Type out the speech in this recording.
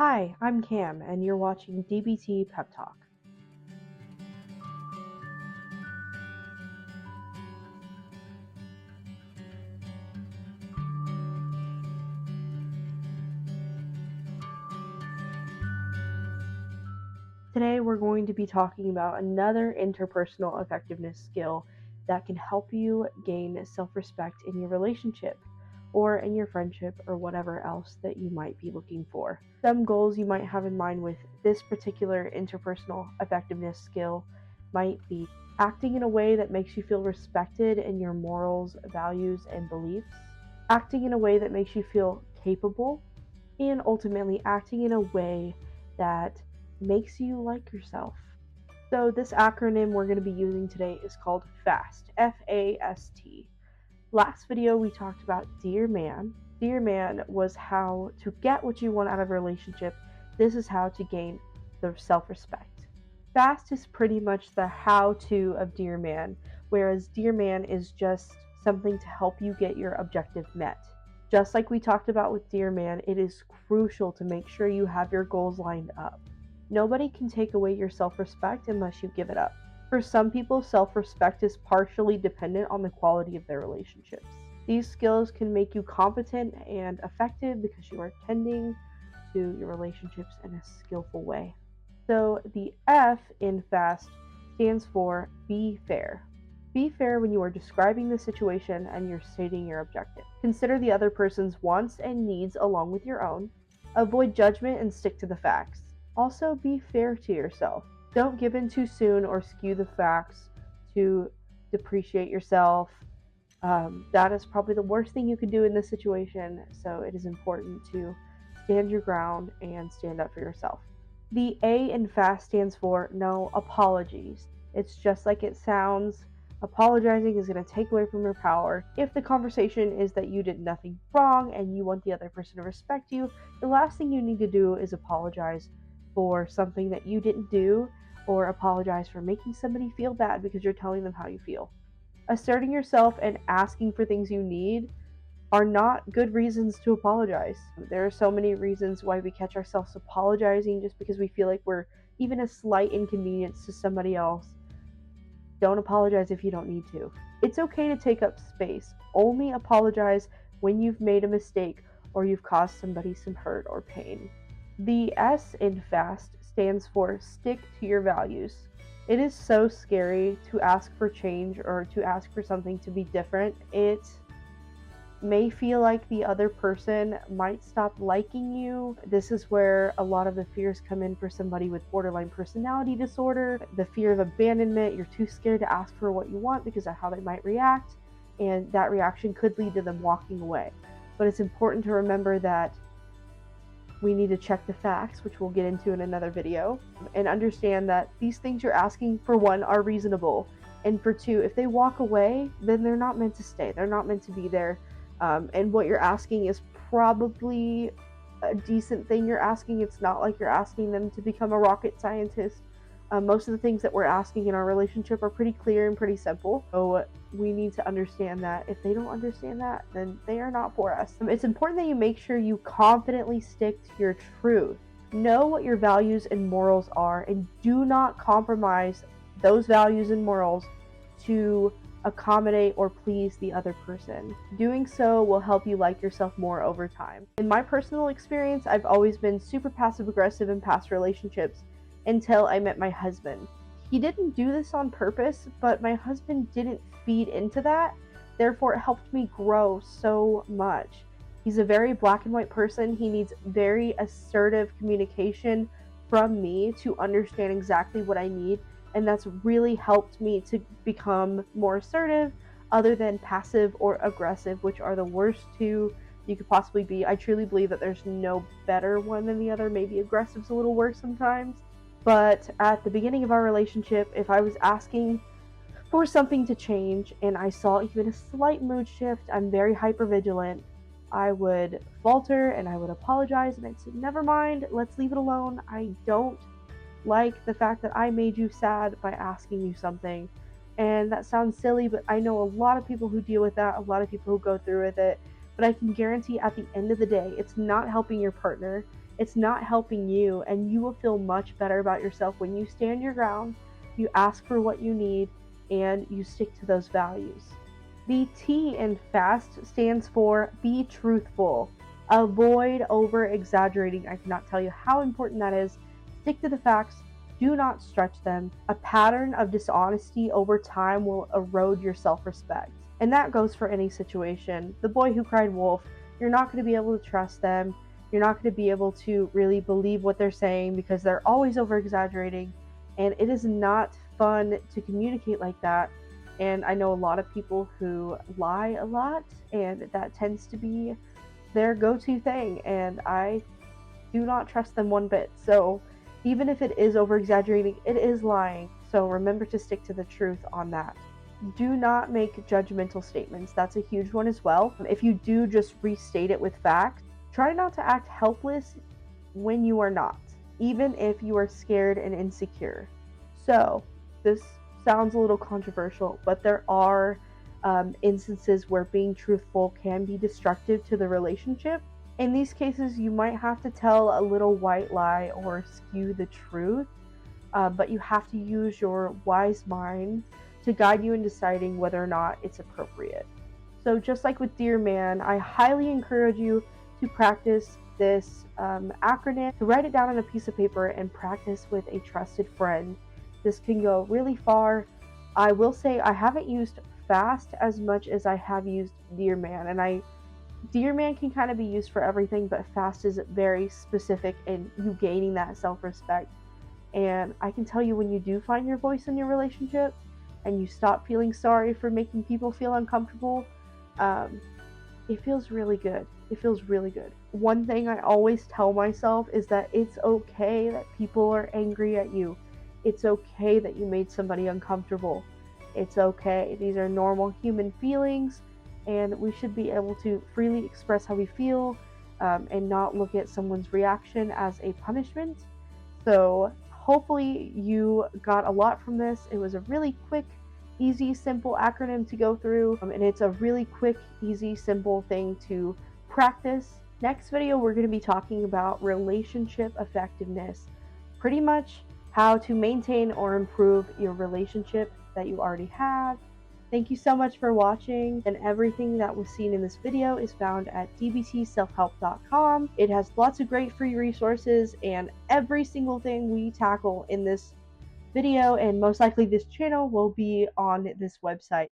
Hi, I'm Cam, and you're watching DBT Pep Talk. Today, we're going to be talking about another interpersonal effectiveness skill that can help you gain self-respect in your relationship or in your friendship or whatever else that you might be looking for. Some goals you might have in mind with this particular interpersonal effectiveness skill might be acting in a way that makes you feel respected in your morals, values, and beliefs, acting in a way that makes you feel capable, and ultimately acting in a way that makes you like yourself. So, this acronym we're going to be using today is called FAST, F-A-S-T. Last video we talked about Dear Man. Dear Man was how to get what you want out of a relationship. This is how to gain the self-respect. FAST is pretty much the how-to of Dear Man, whereas Dear Man is just something to help you get your objective met. Just like we talked about with Dear Man, it is crucial to make sure you have your goals lined up. Nobody can take away your self-respect unless you give it up. For some people, self-respect is partially dependent on the quality of their relationships. These skills can make you competent and effective because you are tending to your relationships in a skillful way. So the F in FAST stands for be fair. Be fair when you are describing the situation and you're stating your objective. Consider the other person's wants and needs along with your own. Avoid judgment and stick to the facts. Also, be fair to yourself. Don't give in too soon or skew the facts to depreciate yourself. That is probably the worst thing you could do in this situation, so it is important to stand your ground and stand up for yourself. The A in FAST stands for no apologies. It's just like it sounds. Apologizing is going to take away from your power. If the conversation is that you did nothing wrong and you want the other person to respect you, the last thing you need to do is apologize for something that you didn't do, or apologize for making somebody feel bad because you're telling them how you feel. Asserting yourself and asking for things you need are not good reasons to apologize. There are so many reasons why we catch ourselves apologizing just because we feel like we're even a slight inconvenience to somebody else. Don't apologize if you don't need to. It's okay to take up space. Only apologize when you've made a mistake or you've caused somebody some hurt or pain. The S in FAST stands for stick to your values. It is so scary to ask for change or to ask for something to be different. It may feel like the other person might stop liking you. This is where a lot of the fears come in for somebody with borderline personality disorder. The fear of abandonment, you're too scared to ask for what you want because of how they might react, and that reaction could lead to them walking away. But it's important to remember that we need to check the facts, which we'll get into in another video, and understand that these things you're asking, for one, are reasonable, and for two, if they walk away, then they're not meant to stay. They're not meant to be there. And what you're asking is probably a decent thing you're asking. It's not like you're asking them to become a rocket scientist. Most of the things that we're asking in our relationship are pretty clear and pretty simple. So we need to understand that if they don't understand that, then they are not for us. It's important that you make sure you confidently stick to your truth. Know what your values and morals are, and do not compromise those values and morals to accommodate or please the other person. Doing so will help you like yourself more over time. In my personal experience, I've always been super passive aggressive in past relationships until I met my husband. He didn't do this on purpose, but my husband didn't feed into that. Therefore, it helped me grow so much. He's a very black and white person. He needs very assertive communication from me to understand exactly what I need. And that's really helped me to become more assertive, other than passive or aggressive, which are the worst two you could possibly be. I truly believe that there's no better one than the other. Maybe aggressive's a little worse sometimes. But at the beginning of our relationship, if I was asking for something to change and I saw even a slight mood shift, I'm very hypervigilant. I would falter and I would apologize and I'd say, never mind, let's leave it alone. I don't like the fact that I made you sad by asking you something. And that sounds silly, but I know a lot of people who deal with that, a lot of people who go through with it. But I can guarantee at the end of the day, it's not helping your partner. It's not helping you, and you will feel much better about yourself when you stand your ground, you ask for what you need, and you stick to those values. The T in FAST stands for be truthful. Avoid over exaggerating. I cannot tell you how important that is. Stick to the facts. Do not stretch them. A pattern of dishonesty over time will erode your self respect. And that goes for any situation. The boy who cried wolf, you're not going to be able to trust them. You're not going to be able to really believe what they're saying because they're always over exaggerating. And it is not fun to communicate like that. And I know a lot of people who lie a lot, and that tends to be their go-to thing, and I do not trust them one bit. So even if it is over exaggerating, it is lying. So remember to stick to the truth on that. Do not make judgmental statements. That's a huge one as well. If you do just restate it with facts, try not to act helpless when you are not, even if you are scared and insecure. So this sounds a little controversial, but there are instances where being truthful can be destructive to the relationship. In these cases, you might have to tell a little white lie or skew the truth, but you have to use your wise mind to guide you in deciding whether or not it's appropriate. So just like with Dear Man, I highly encourage you to practice this acronym, to write it down on a piece of paper and practice with a trusted friend. This can go really far. I will say I haven't used FAST as much as I have used Dear Man, and Dear Man can kind of be used for everything, but FAST is very specific in you gaining that self-respect. And I can tell you, when you do find your voice in your relationship and you stop feeling sorry for making people feel uncomfortable, it feels really good. It feels really good. One thing I always tell myself is that it's okay that people are angry at you. It's okay that you made somebody uncomfortable. It's okay. These are normal human feelings, and we should be able to freely express how we feel, and not look at someone's reaction as a punishment. So hopefully you got a lot from this. It was a really quick, easy, simple acronym to go through, and it's a really quick, easy, simple thing to practice. Next video, we're going to be talking about relationship effectiveness, pretty much how to maintain or improve your relationship that you already have. Thank you so much for watching, and everything that was seen in this video is found at dbtselfhelp.com. It has lots of great free resources, and every single thing we tackle in this video and most likely this channel will be on this website.